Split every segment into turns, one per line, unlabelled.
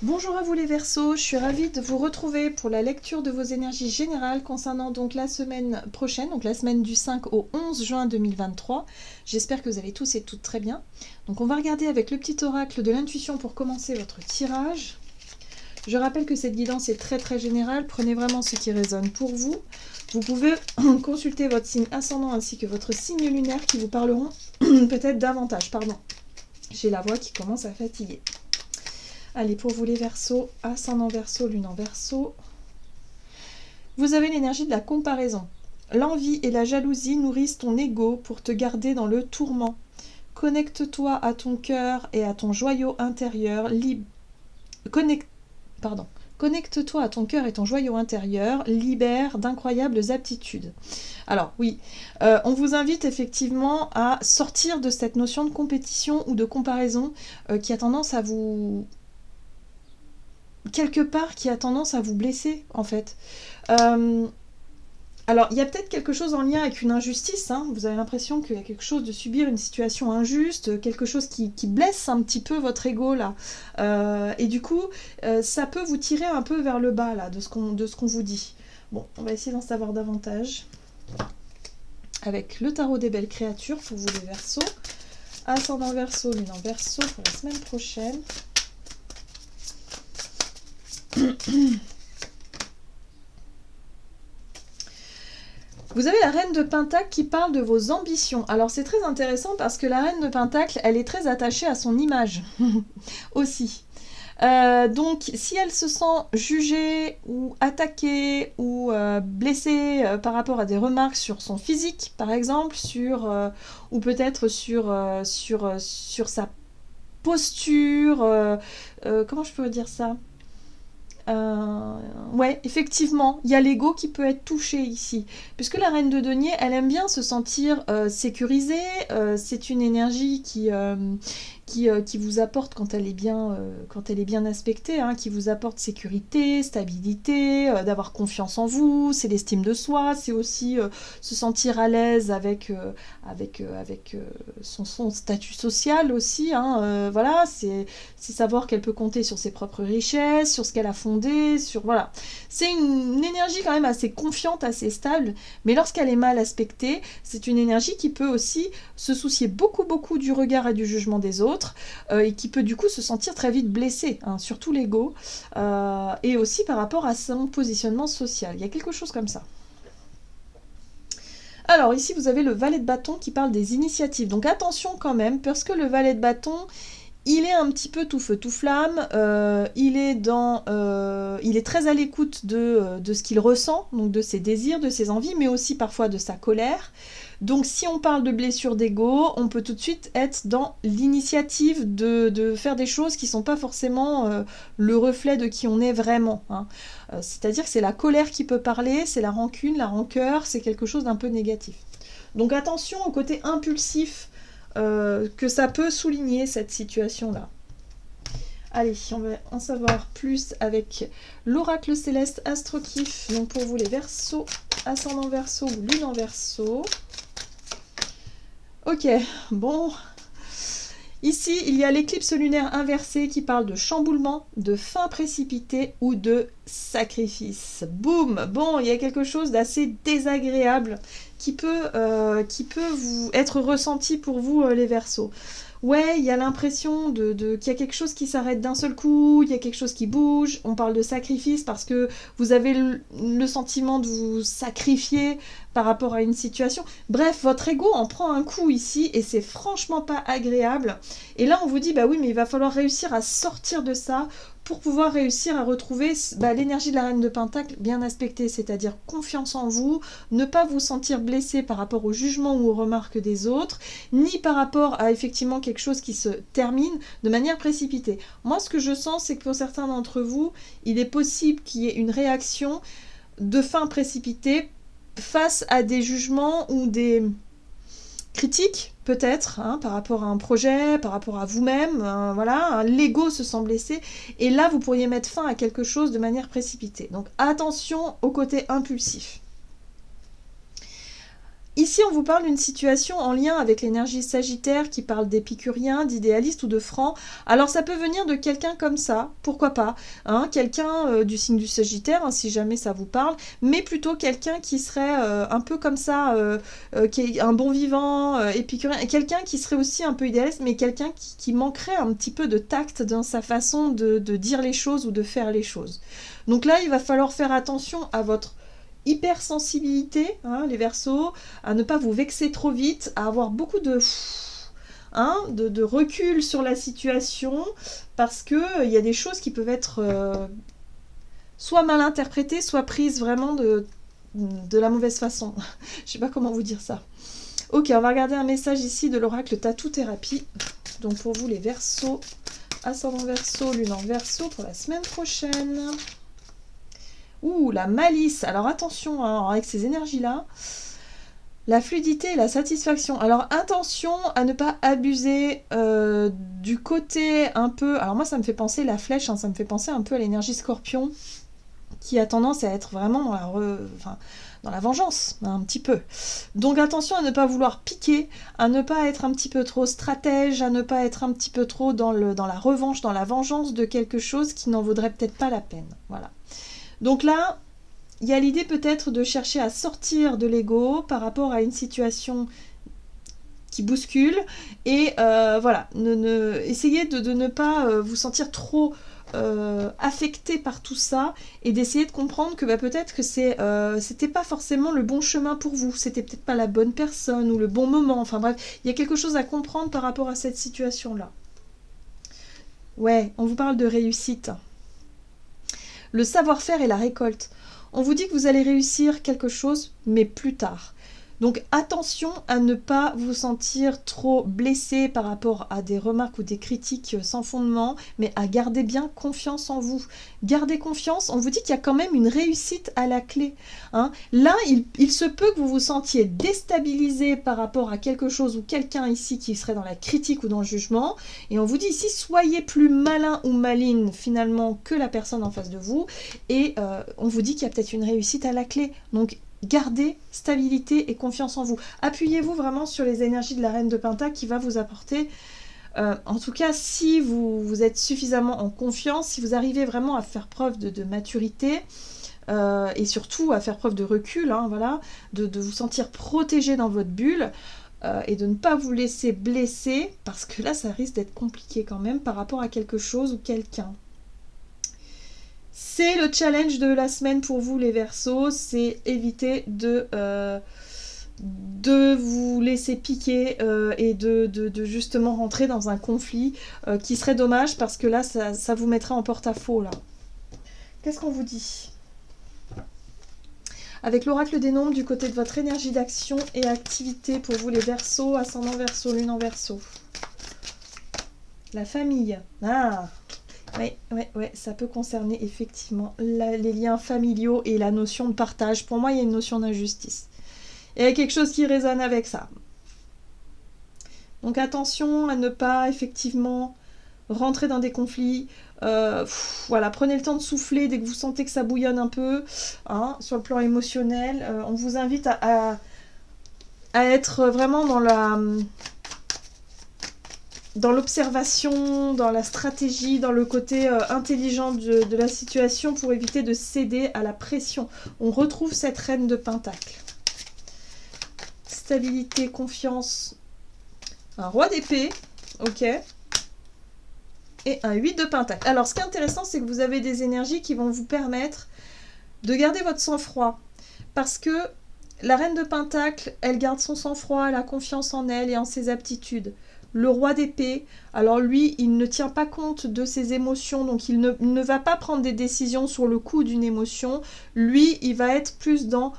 Bonjour à vous les Verseaux, je suis ravie de vous retrouver pour la lecture de vos énergies générales concernant donc la semaine prochaine, donc la semaine du 5 au 11 juin 2023. J'espère que vous allez tous et toutes très bien. Donc on va regarder avec le petit oracle de l'intuition pour commencer votre tirage. Je rappelle que cette guidance est très générale, prenez vraiment ce qui résonne pour vous. Vous pouvez consulter votre signe ascendant ainsi que votre signe lunaire qui vous parleront peut-être davantage. Pardon, j'ai la voix qui commence à fatiguer. Allez, pour vous les Verseaux, ascendant Verseau, lune en Verseau, vous avez l'énergie de la comparaison. L'envie et la jalousie nourrissent ton ego pour te garder dans le tourment. Connecte-toi à ton cœur et à ton joyau intérieur. Connecte-toi à ton cœur et ton joyau intérieur, libère d'incroyables aptitudes. Alors oui, on vous invite effectivement à sortir de cette notion de compétition ou de comparaison qui a tendance à vous quelque part qui a tendance à vous blesser en fait. Alors il y a peut-être quelque chose en lien avec une injustice, hein. Vous avez l'impression qu'il y a quelque chose de subir une situation injuste, quelque chose qui blesse un petit peu votre ego là. Et du coup, ça peut vous tirer un peu vers le bas là, de ce qu'on vous dit. Bon, on va essayer d'en savoir davantage avec le tarot des belles créatures pour vous les Verseaux. Ascendant Verseau, lune en Verseau pour la semaine prochaine. Vous avez la reine de Pentacle qui parle de vos ambitions. Alors c'est très intéressant parce que la reine de Pentacle, elle est très attachée à son image aussi. Donc si elle se sent jugée ou attaquée ou blessée par rapport à des remarques sur son physique par exemple, ou peut-être sur sa posture, comment je peux dire ça, ouais, effectivement, il y a l'ego qui peut être touché ici. Puisque la reine de denier, elle aime bien se sentir sécurisée. C'est une énergie qui vous apporte quand elle est bien aspectée, hein, qui vous apporte sécurité, stabilité, d'avoir confiance en vous. C'est l'estime de soi. C'est aussi se sentir à l'aise avec son statut social aussi. Hein, voilà, c'est savoir qu'elle peut compter sur ses propres richesses, sur ce qu'elle a fondé, voilà. C'est une énergie quand même assez confiante, assez stable, mais lorsqu'elle est mal aspectée, c'est une énergie qui peut aussi se soucier beaucoup du regard et du jugement des autres, et qui peut du coup se sentir très vite blessée, hein, surtout l'ego, et aussi par rapport à son positionnement social. Il y a quelque chose comme ça. Alors ici vous avez le valet de bâton qui parle des initiatives, donc attention quand même, parce que le valet de bâton, il est un petit peu tout feu tout flamme, il est très à l'écoute de ce qu'il ressent, donc de ses désirs, de ses envies, mais aussi parfois de sa colère. Donc si on parle de blessure d'ego, on peut tout de suite être dans l'initiative de faire des choses qui ne sont pas forcément le reflet de qui on est vraiment, hein. C'est-à-dire que c'est la colère qui peut parler, c'est la rancune, la rancœur, c'est quelque chose d'un peu négatif. Donc attention au côté impulsif que ça peut souligner cette situation-là. Allez, on va en savoir plus avec l'oracle céleste Astrokif. Donc pour vous les Verseaux, ascendant Verseau ou lune en Verseau. Ok, bon. Ici, il y a l'éclipse lunaire inversée qui parle de chamboulement, de fin précipitée ou de sacrifice. Boum. Bon, il y a quelque chose d'assez désagréable qui peut vous être ressenti pour vous, les Verseaux. Ouais, il y a l'impression qu'il y a quelque chose qui s'arrête d'un seul coup, il y a quelque chose qui bouge. On parle de sacrifice parce que vous avez le sentiment de vous sacrifier par rapport à une situation. Bref, votre ego en prend un coup ici et c'est franchement pas agréable. Et là, on vous dit, bah oui, mais il va falloir réussir à sortir de ça pour pouvoir réussir à retrouver l'énergie de la reine de Pentacle bien aspectée, c'est-à-dire confiance en vous, ne pas vous sentir blessé par rapport au jugement ou aux remarques des autres, ni par rapport à effectivement quelque chose qui se termine de manière précipitée. Moi, ce que je sens, c'est que pour certains d'entre vous, il est possible qu'il y ait une réaction de fin précipitée face à des jugements ou des critiques peut-être, hein, par rapport à un projet, par rapport à vous-même, voilà, l'ego se sent blessé, et là vous pourriez mettre fin à quelque chose de manière précipitée. Donc attention au côté impulsif. Ici, on vous parle d'une situation en lien avec l'énergie sagittaire qui parle d'épicurien, d'idéaliste ou de franc. Alors, ça peut venir de quelqu'un comme ça, pourquoi pas, hein, quelqu'un du signe du sagittaire, hein, si jamais ça vous parle, mais plutôt quelqu'un qui serait un peu comme ça, qui est un bon vivant, épicurien, et quelqu'un qui serait aussi un peu idéaliste, mais quelqu'un qui manquerait un petit peu de tact dans sa façon de dire les choses ou de faire les choses. Donc là, il va falloir faire attention à votre hypersensibilité, hein, les Verseaux, à ne pas vous vexer trop vite, à avoir beaucoup de recul sur la situation, parce que il y a des choses qui peuvent être soit mal interprétées, soit prises vraiment de la mauvaise façon. Je sais pas comment vous dire ça. Ok, on va regarder un message ici de l'oracle Tatou Thérapie. Donc pour vous les Verseaux, ascendant Verseau, lune en Verseau pour la semaine prochaine. Ouh, la malice. Alors attention, hein, avec ces énergies-là, la fluidité et la satisfaction. Alors attention à ne pas abuser du côté un peu... Alors moi, ça me fait penser, la flèche, hein, ça me fait penser un peu à l'énergie scorpion, qui a tendance à être vraiment dans la vengeance, hein, un petit peu. Donc attention à ne pas vouloir piquer, à ne pas être un petit peu trop stratège, à ne pas être un petit peu trop dans la revanche, dans la vengeance de quelque chose qui n'en vaudrait peut-être pas la peine. Voilà. Donc là, il y a l'idée peut-être de chercher à sortir de l'ego par rapport à une situation qui bouscule et voilà, essayez de ne pas vous sentir trop affecté par tout ça et d'essayer de comprendre que peut-être que c'était pas forcément le bon chemin pour vous, c'était peut-être pas la bonne personne ou le bon moment, enfin bref, il y a quelque chose à comprendre par rapport à cette situation-là. Ouais, on vous parle de réussite. Le savoir-faire et la récolte. On vous dit que vous allez réussir quelque chose, mais plus tard. Donc attention à ne pas vous sentir trop blessé par rapport à des remarques ou des critiques sans fondement, mais à garder bien confiance en vous. Gardez confiance, on vous dit qu'il y a quand même une réussite à la clé. Hein. Là, il se peut que vous vous sentiez déstabilisé par rapport à quelque chose ou quelqu'un ici qui serait dans la critique ou dans le jugement. Et on vous dit ici, soyez plus malin ou maligne finalement que la personne en face de vous. Et on vous dit qu'il y a peut-être une réussite à la clé. Donc gardez stabilité et confiance en vous. Appuyez-vous vraiment sur les énergies de la Reine de Pentacle qui va vous apporter, en tout cas, si vous êtes suffisamment en confiance, si vous arrivez vraiment à faire preuve de maturité et surtout à faire preuve de recul, hein, voilà, de vous sentir protégé dans votre bulle et de ne pas vous laisser blesser, parce que là, ça risque d'être compliqué quand même par rapport à quelque chose ou quelqu'un. C'est le challenge de la semaine pour vous les Verseaux, c'est éviter de vous laisser piquer et de justement rentrer dans un conflit qui serait dommage parce que là ça vous mettrait en porte-à-faux là. Qu'est-ce qu'on vous dit? Avec l'oracle des nombres du côté de votre énergie d'action et activité pour vous les Verseaux, ascendant Verseau, lune en Verseau. La famille. Ah ouais, ça peut concerner effectivement les liens familiaux et la notion de partage. Pour moi, il y a une notion d'injustice. Il y a quelque chose qui résonne avec ça. Donc attention à ne pas effectivement rentrer dans des conflits. Voilà, prenez le temps de souffler dès que vous sentez que ça bouillonne un peu, hein, sur le plan émotionnel. On vous invite à être vraiment dans l'observation, dans la stratégie, dans le côté intelligent de la situation pour éviter de céder à la pression. On retrouve cette Reine de Pentacle. Stabilité, confiance, un Roi d'épée, ok, et un 8 de Pentacle. Alors, ce qui est intéressant, c'est que vous avez des énergies qui vont vous permettre de garder votre sang-froid, parce que la Reine de Pentacle, elle garde son sang-froid, elle a confiance en elle et en ses aptitudes. Le Roi d'épée, alors lui, il ne tient pas compte de ses émotions, donc il ne va pas prendre des décisions sur le coup d'une émotion. Lui, il va être plus dans,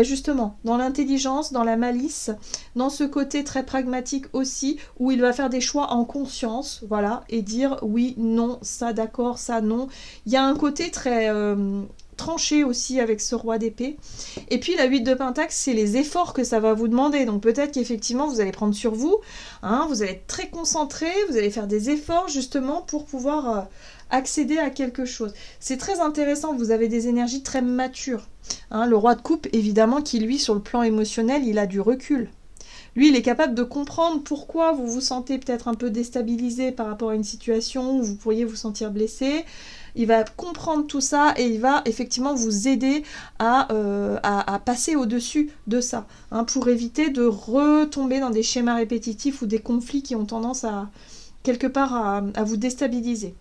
justement, dans l'intelligence, dans la malice, dans ce côté très pragmatique aussi, où il va faire des choix en conscience, voilà, et dire oui, non, ça d'accord, ça non. Il y a un côté très tranché aussi avec ce Roi d'épée. Et puis la 8 de Pentacle, c'est les efforts que ça va vous demander. Donc peut-être qu'effectivement vous allez prendre sur vous, hein, vous allez être très concentré, vous allez faire des efforts justement pour pouvoir accéder à quelque chose. C'est très intéressant, vous avez des énergies très matures. Hein, le roi de coupe, évidemment, qui lui, sur le plan émotionnel, il a du recul. Lui, il est capable de comprendre pourquoi vous vous sentez peut-être un peu déstabilisé par rapport à une situation où vous pourriez vous sentir blessé. Il va comprendre tout ça et il va effectivement vous aider à passer au-dessus de ça, hein, pour éviter de retomber dans des schémas répétitifs ou des conflits qui ont tendance à, quelque part, à vous déstabiliser.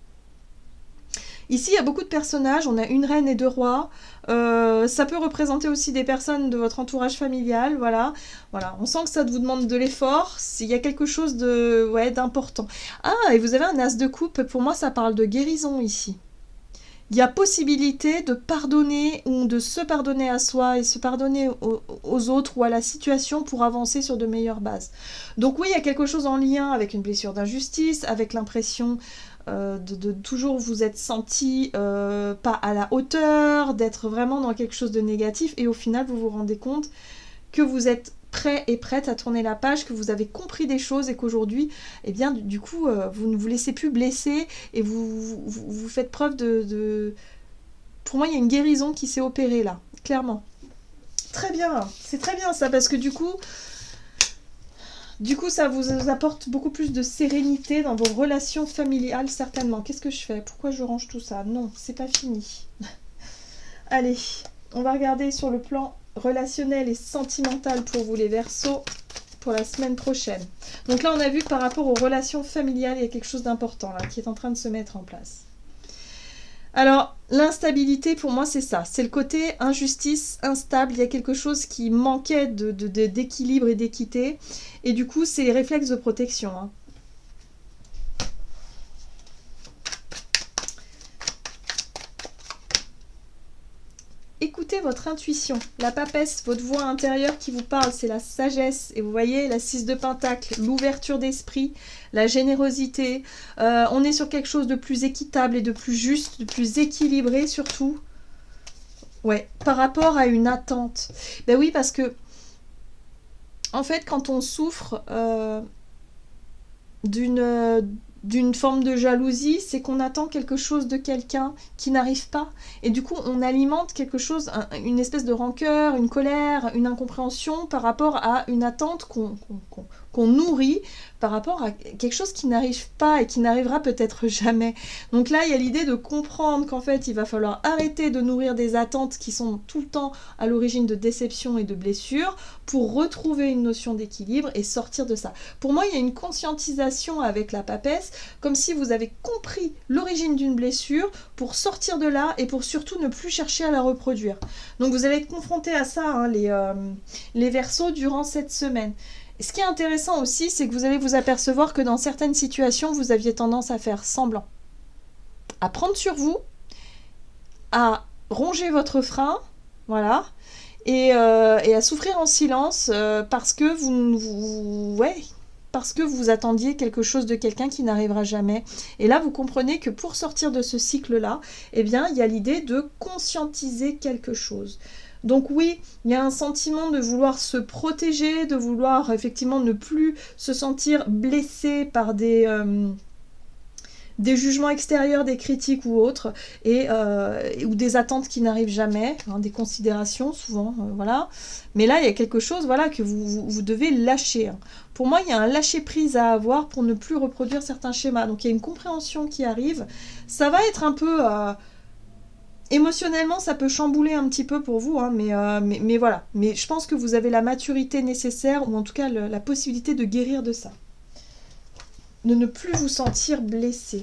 Ici, il y a beaucoup de personnages, on a une reine et deux rois. Ça peut représenter aussi des personnes de votre entourage familial, voilà. On sent que ça vous demande de l'effort, il y a quelque chose d'important. Ah, et vous avez un as de coupe, pour moi ça parle de guérison ici. Il y a possibilité de pardonner ou de se pardonner à soi et se pardonner aux autres ou à la situation pour avancer sur de meilleures bases. Donc oui, il y a quelque chose en lien avec une blessure d'injustice, avec l'impression de toujours vous être senti pas à la hauteur, d'être vraiment dans quelque chose de négatif et au final vous vous rendez compte que vous êtes prêt et prête à tourner la page, que vous avez compris des choses et qu'aujourd'hui, eh bien, du coup, vous ne vous laissez plus blesser et vous faites preuve de... Pour moi, il y a une guérison qui s'est opérée là, clairement. Très bien, c'est très bien ça, parce que du coup, ça vous apporte beaucoup plus de sérénité dans vos relations familiales, certainement. Qu'est-ce que je fais? Pourquoi je range tout ça? Non, c'est pas fini. Allez, on va regarder sur le plan relationnel et sentimental pour vous les Verseaux pour la semaine prochaine. Donc là, on a vu que par rapport aux relations familiales, il y a quelque chose d'important là qui est en train de se mettre en place. Alors, l'instabilité, pour moi, c'est ça. C'est le côté injustice, instable. Il y a quelque chose qui manquait d'équilibre et d'équité. Et du coup, c'est les réflexes de protection. Hein. Écoutez votre intuition. La papesse, votre voix intérieure qui vous parle, c'est la sagesse. Et vous voyez, la 6 de pentacle, l'ouverture d'esprit, la générosité. On est sur quelque chose de plus équitable et de plus juste, de plus équilibré surtout. Ouais, par rapport à une attente. Ben oui, parce que, en fait, quand on souffre d'une forme de jalousie, c'est qu'on attend quelque chose de quelqu'un qui n'arrive pas. Et du coup, on alimente quelque chose, une espèce de rancœur, une colère, une incompréhension par rapport à une attente qu'on nourrit par rapport à quelque chose qui n'arrive pas et qui n'arrivera peut-être jamais. Donc là, il y a l'idée de comprendre qu'en fait, il va falloir arrêter de nourrir des attentes qui sont tout le temps à l'origine de déceptions et de blessures pour retrouver une notion d'équilibre et sortir de ça. Pour moi, il y a une conscientisation avec la papesse, comme si vous avez compris l'origine d'une blessure pour sortir de là et pour surtout ne plus chercher à la reproduire. Donc vous allez être confrontés à ça, hein, les Verseaux, durant cette semaine. Et ce qui est intéressant aussi, c'est que vous allez vous apercevoir que dans certaines situations, vous aviez tendance à faire semblant, à prendre sur vous, à ronger votre frein, voilà, et à souffrir en silence parce que parce que vous attendiez quelque chose de quelqu'un qui n'arrivera jamais. Et là, vous comprenez que pour sortir de ce cycle-là, eh bien, il y a l'idée de conscientiser quelque chose. Donc oui, il y a un sentiment de vouloir se protéger, de vouloir effectivement ne plus se sentir blessé par des jugements extérieurs, des critiques ou autres, ou des attentes qui n'arrivent jamais, hein, des considérations souvent, voilà. Mais là, il y a quelque chose, voilà, que vous devez lâcher. Hein. Pour moi, il y a un lâcher-prise à avoir pour ne plus reproduire certains schémas. Donc il y a une compréhension qui arrive. Ça va être un peu... émotionnellement, ça peut chambouler un petit peu pour vous, hein, mais voilà. Mais je pense que vous avez la maturité nécessaire, ou en tout cas la possibilité de guérir de ça. De ne plus vous sentir blessé.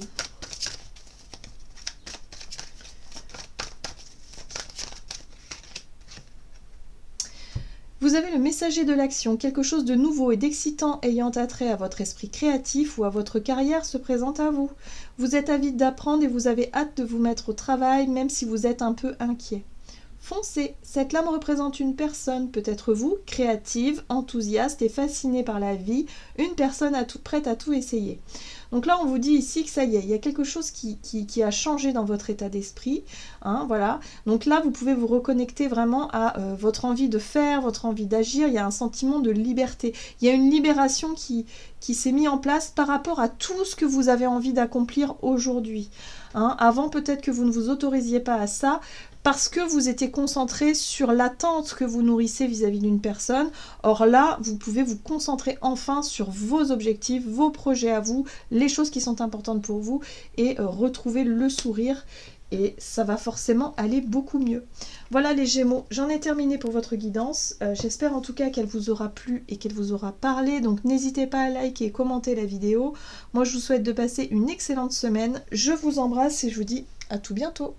Vous avez le messager de l'action, quelque chose de nouveau et d'excitant ayant attrait à votre esprit créatif ou à votre carrière se présente à vous. Vous êtes avide d'apprendre et vous avez hâte de vous mettre au travail, même si vous êtes un peu inquiet. Foncez, cette lame représente une personne, peut-être vous, créative, enthousiaste et fascinée par la vie, une personne prête à tout essayer. Donc là, on vous dit ici que ça y est, il y a quelque chose qui a changé dans votre état d'esprit. Hein, voilà. Donc là, vous pouvez vous reconnecter vraiment à votre envie de faire, votre envie d'agir. Il y a un sentiment de liberté. Il y a une libération qui s'est mise en place par rapport à tout ce que vous avez envie d'accomplir aujourd'hui. hein. Avant, peut-être que vous ne vous autorisiez pas à ça, parce que vous étiez concentré sur l'attente que vous nourrissez vis-à-vis d'une personne. Or là, vous pouvez vous concentrer enfin sur vos objectifs, vos projets à vous, les choses qui sont importantes pour vous, et retrouver le sourire. Et ça va forcément aller beaucoup mieux. Voilà les Gémeaux, j'en ai terminé pour votre guidance. J'espère en tout cas qu'elle vous aura plu et qu'elle vous aura parlé. Donc n'hésitez pas à liker et commenter la vidéo. Moi je vous souhaite de passer une excellente semaine. Je vous embrasse et je vous dis à tout bientôt.